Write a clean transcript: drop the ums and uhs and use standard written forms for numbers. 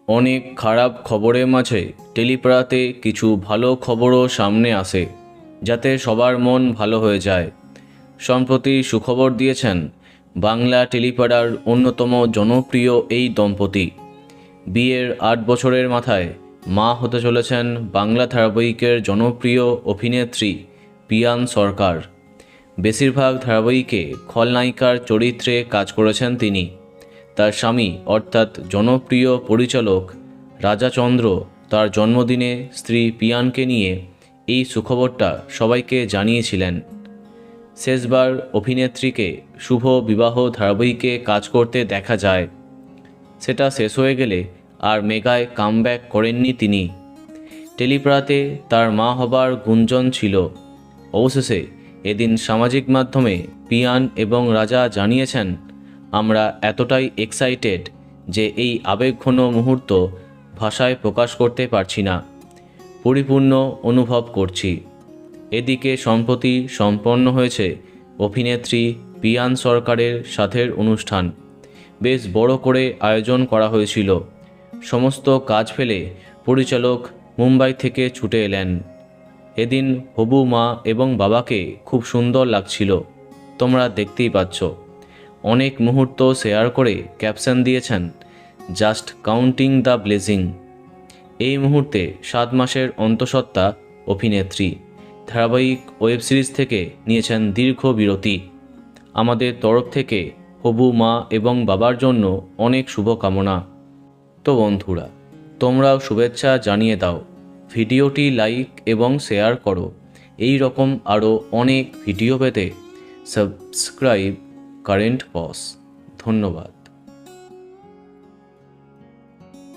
অনেক খারাপ খবরের মাঝে টেলিপাড়াতে কিছু ভালো খবরও সামনে আসে, যাতে সবার মন ভালো হয়ে যায়। সম্প্রতি সুখবর দিয়েছেন বাংলা টেলিপাড়ার অন্যতম জনপ্রিয় এই দম্পতি। বিয়ের 8 বছরের মাথায় মা হতে চলেছেন বাংলা ধারাবাহিকের জনপ্রিয় অভিনেত্রী পিয়ান সরকার। বেশিরভাগ ধারাবাহিকে খলনায়িকার চরিত্রে কাজ করেছেন তিনি। তার স্বামী অর্থাৎ জনপ্রিয় পরিচালক রাজা চন্দ্র তার জন্মদিনে স্ত্রী পিয়ানকে নিয়ে এই সুখবরটা সবাইকে জানিয়েছিলেন। শেষবার অভিনেত্রীকে শুভ বিবাহ ধারাবাহিকে কাজ করতে দেখা যায়। সেটা শেষ হয়ে গেলে আর মেগায় কামব্যাক করেননি তিনি। টেলিপাড়াতে তার মা হবার গুঞ্জন ছিল। অবশেষে এদিন সামাজিক মাধ্যমে পিয়ান এবং রাজা জানিয়েছেন, আমরা এতটাই এক্সাইটেড যে এই আবেগঘন মুহূর্ত ভাষায় প্রকাশ করতে পারছি না, পরিপূর্ণ অনুভব করছি। এদিকে সম্প্রতি সম্পন্ন হয়েছে অভিনেত্রী পিয়ান সরকারের সাথের অনুষ্ঠান। বেশ বড় করে আয়োজন করা হয়েছিল। সমস্ত কাজ ফেলে পরিচালক মুম্বাই থেকে ছুটে এলেন। এদিন হবু মা এবং বাবাকে খুব সুন্দর লাগছিল, তোমরা দেখতেই পাচ্ছ। অনেক মুহূর্ত শেয়ার করে ক্যাপশন দিয়েছেন, জাস্ট কাউন্টিং দ্য ব্লেসিং। এই মুহূর্তে 7 মাসের অন্তঃসত্ত্বা অভিনেত্রী ধারাবাহিক ওয়েব সিরিজ থেকে নিয়েছেন দীর্ঘ বিরতি। আমাদের তরফ থেকে হবু মা এবং বাবার জন্য অনেক শুভকামনা। তো বন্ধুরা, তোমরাও শুভেচ্ছা জানিয়ে দাও, ভিডিওটি লাইক এবং শেয়ার করো। এই রকম আরও অনেক ভিডিও পেতে সাবস্ক্রাইব কারেন্ট পস। ধন্যবাদ।